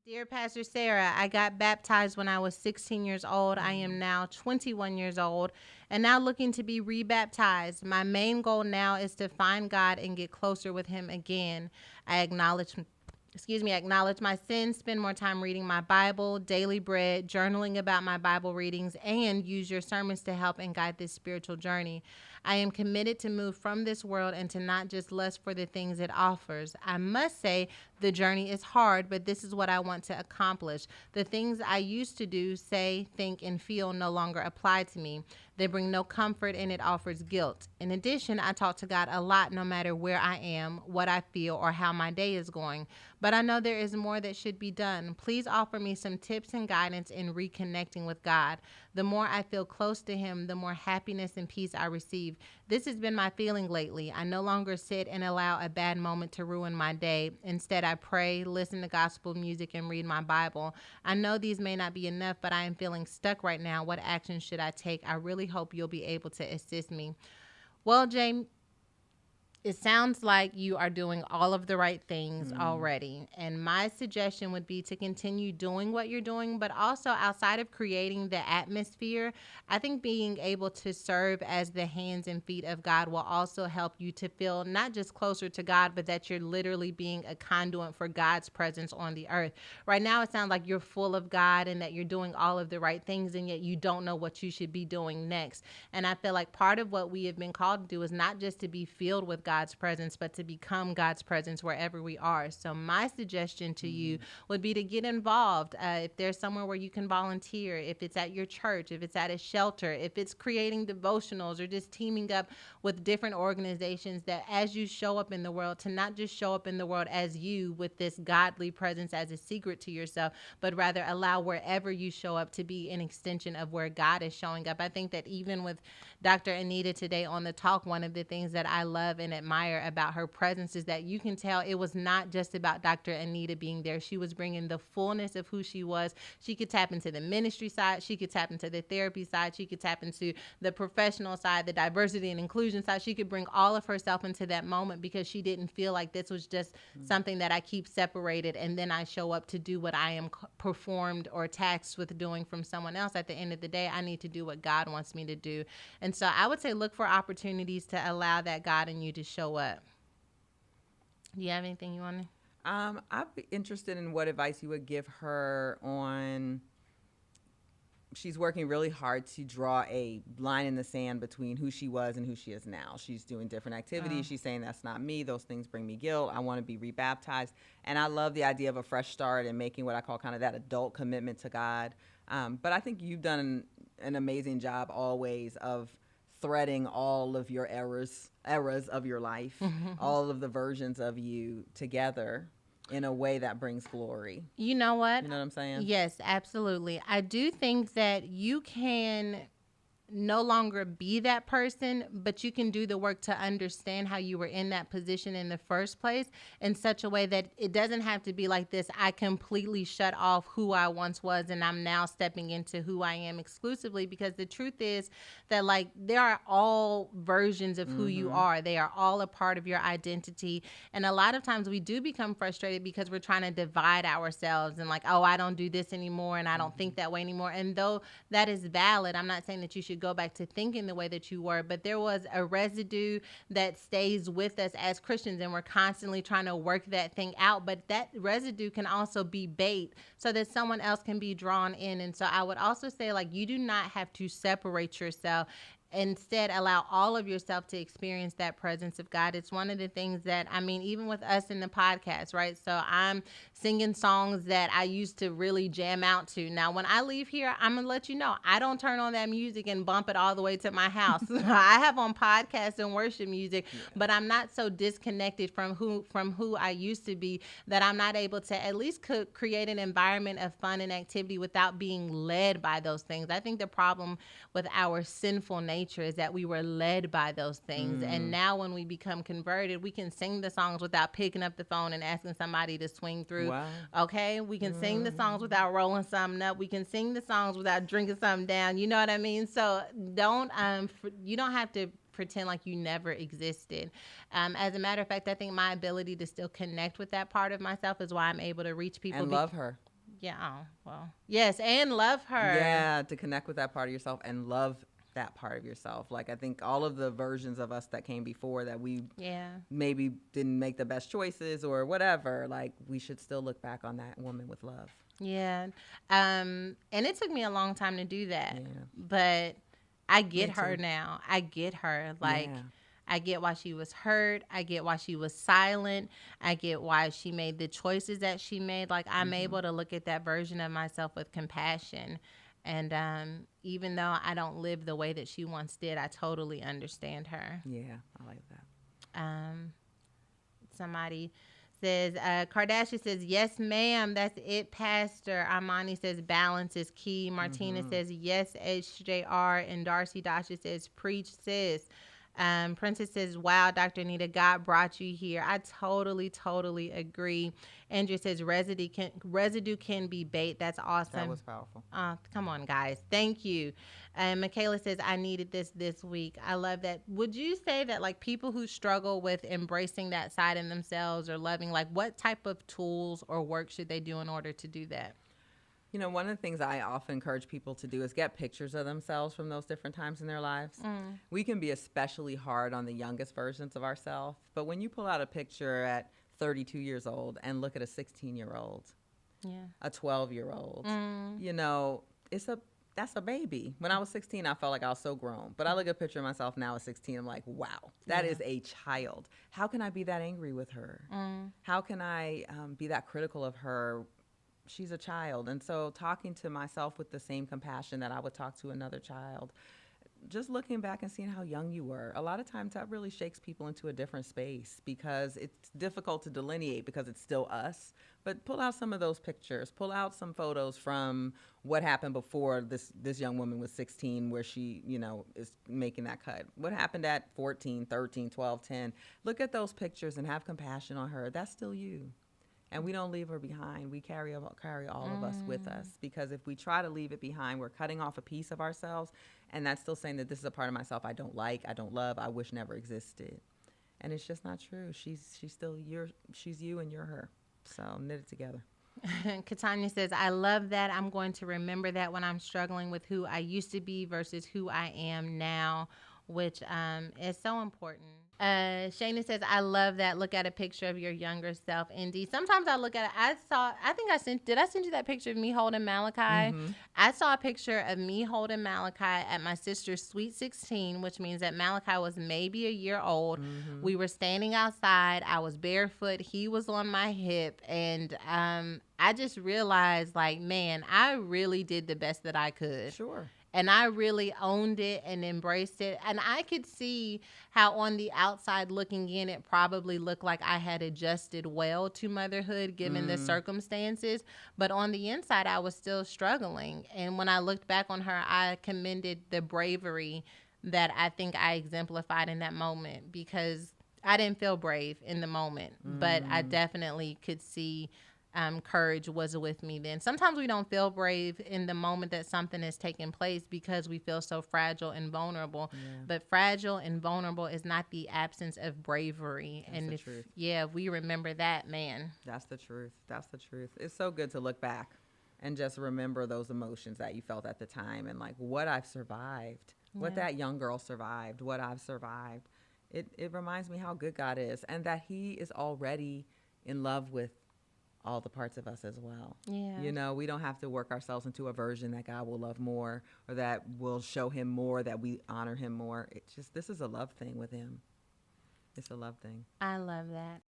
Dear Pastor Sarah, I got baptized when I was 16 years old. I am now 21 years old and now looking to be rebaptized. My main goal now is to find God and get closer with him again. I acknowledge my sins, spend more time reading my Bible, daily bread, journaling about my Bible readings, and use your sermons to help and guide this spiritual journey. I am committed to move from this world and to not just lust for the things it offers. I must say the journey is hard, but this is what I want to accomplish. The things I used to do, say, think, and feel no longer apply to me. They bring no comfort and it offers guilt. In addition, I talk to God a lot no matter where I am, what I feel, or how my day is going. But I know there is more that should be done. Please offer me some tips and guidance in reconnecting with God. The more I feel close to him, the more happiness and peace I receive. This has been my feeling lately. I no longer sit and allow a bad moment to ruin my day. Instead, I pray, listen to gospel music, and read my Bible. I know these may not be enough, but I am feeling stuck right now. What action should I take? I really hope you'll be able to assist me. Well, James, it sounds like you are doing all of the right things already. And my suggestion would be to continue doing what you're doing, but also outside of creating the atmosphere, I think being able to serve as the hands and feet of God will also help you to feel not just closer to God, but that you're literally being a conduit for God's presence on the earth. Right now, it sounds like you're full of God and that you're doing all of the right things, and yet you don't know what you should be doing next. And I feel like part of what we have been called to do is not just to be filled with God's presence, but to become God's presence wherever we are. So my suggestion to you would be to get involved. If there's somewhere where you can volunteer, if it's at your church, if it's at a shelter, if it's creating devotionals or just teaming up with different organizations, that as you show up in the world, to not just show up in the world as you with this godly presence as a secret to yourself, but rather allow wherever you show up to be an extension of where God is showing up. I think that even with Dr. Anita today on the talk, one of the things that I love and admire about her presence is that you can tell it was not just about Dr. Anita being there. She was bringing the fullness of who she was. She could tap into the ministry side. She could tap into the therapy side. She could tap into the professional side, the diversity and inclusion side. She could bring all of herself into that moment because she didn't feel like this was just something that I keep separated and then I show up to do what I am performed or taxed with doing from someone else. At the end of the day, I need to do what God wants me to do. And so I would say look for opportunities to allow that God in you to show up. Do you have anything you want to? I'd be interested in what advice you would give her on. She's working really hard to draw a line in the sand between who she was and who she is now. She's doing different activities. She's saying that's not me. Those things bring me guilt. I want to be rebaptized. And I love the idea of a fresh start and making what I call kind of that adult commitment to God. But I think you've done an amazing job always of threading all of your eras of your life, all of the versions of you together in a way that brings glory. You know what? You know what I'm saying? Yes, absolutely. I do think that you can no longer be that person, but you can do the work to understand how you were in that position in the first place in such a way that it doesn't have to be like this. I completely shut off who I once was and I'm now stepping into who I am exclusively, because the truth is that like there are all versions of who you are. They are all a part of your identity. And a lot of times we do become frustrated because we're trying to divide ourselves and like, oh, I don't do this anymore and I don't think that way anymore. And though that is valid, I'm not saying that you should go back to thinking the way that you were, but there was a residue that stays with us as Christians and we're constantly trying to work that thing out. But that residue can also be bait so that someone else can be drawn in. And so I would also say, like, you do not have to separate yourself. Instead, allow all of yourself to experience that presence of God. It's one of the things that, I mean, even with us in the podcast, right? So I'm singing songs that I used to really jam out to. Now, when I leave here, I'm going to let you know, I don't turn on that music and bump it all the way to my house. I have on podcasts and worship music, but I'm not so disconnected from who I used to be that I'm not able to at least create an environment of fun and activity without being led by those things. I think the problem with our sinful nature is that we were led by those things. And now when we become converted, we can sing the songs without picking up the phone and asking somebody to swing through. Wow. Okay? We can sing the songs without rolling something up. We can sing the songs without drinking something down. You know what I mean? So you don't have to pretend like you never existed. As a matter of fact, I think my ability to still connect with that part of myself is why I'm able to reach people. And love her. Yeah. Oh, well. Yes, and love her. Yeah, to connect with that part of yourself and love that part of yourself. Like, I think all of the versions of us that came before that we maybe didn't make the best choices or whatever, like, we should still look back on that woman with love. Yeah. And it took me a long time to do that. Yeah. But I get her now. I get her. Like, I get why she was hurt. I get why she was silent. I get why she made the choices that she made. Like, I'm able to look at that version of myself with compassion. And even though I don't live the way that she once did, I totally understand her. Yeah, I like that. Somebody says, Kardashian says, yes, ma'am. That's it, Pastor. Armani says, balance is key. Martina says, yes, SJR and Darcy says, preach, sis. Princess says, wow, Dr. Anita, God brought you here. I totally agree. Andrew says, residue can be bait. That's awesome. That was powerful. Come on, guys. Thank you. And Michaela says, I needed this week. I love that. Would you say that, like, people who struggle with embracing that side in themselves or loving, like, what type of tools or work should they do in order to do that? You know, one of the things I often encourage people to do is get pictures of themselves from those different times in their lives. We can be especially hard on the youngest versions of ourselves, but when you pull out a picture at 32 years old and look at a 16-year-old, a 12-year-old, you know, that's a baby. When I was 16, I felt like I was so grown. But I look at a picture of myself now at 16, I'm like, wow, that is a child. How can I be that angry with her? How can I be that critical of her? She's a child. And so talking to myself with the same compassion that I would talk to another child, just looking back and seeing how young you were, a lot of times that really shakes people into a different space because it's difficult to delineate because it's still us. But pull out some of those pictures, pull out some photos from what happened before this young woman was 16 where she, you know, is making that cut. What happened at 14, 13, 12, 10? Look at those pictures and have compassion on her. That's still you. And we don't leave her behind. We carry all of us with us, because if we try to leave it behind, we're cutting off a piece of ourselves, and that's still saying that this is a part of myself I don't like, I don't love, I wish never existed. And it's just not true. She's still she's you and you're her. So knit it together. Katanya says, I love that. I'm going to remember that when I'm struggling with who I used to be versus who I am now, which is so important. Shayna says, I love that. Look at a picture of your younger self. Indeed. Sometimes I look at it. Did I send you that picture of me holding Malachi? I saw a picture of me holding Malachi at my sister's sweet 16, which means that Malachi was maybe a year old. We were standing outside. I was barefoot. He was on my hip. And I just realized, like, man, I really did the best that I could. Sure. And I really owned it and embraced it. And I could see how on the outside looking in, it probably looked like I had adjusted well to motherhood given the circumstances. But on the inside, I was still struggling. And when I looked back on her, I commended the bravery that I think I exemplified in that moment, because I didn't feel brave in the moment, but I definitely could see courage was with me then. Sometimes we don't feel brave in the moment that something is taking place because we feel so fragile and vulnerable. But fragile and vulnerable is not the absence of bravery. That's the truth. If we remember that, man. That's the truth. That's the truth. It's so good to look back and just remember those emotions that you felt at the time and, like, what I've survived, what that young girl survived, what I've survived. It reminds me how good God is, and that he is already in love with all the parts of us as well. Yeah. You know, we don't have to work ourselves into a version that God will love more, or that will show him more, that we honor him more. It's just, this is a love thing with him. It's a love thing. I love that.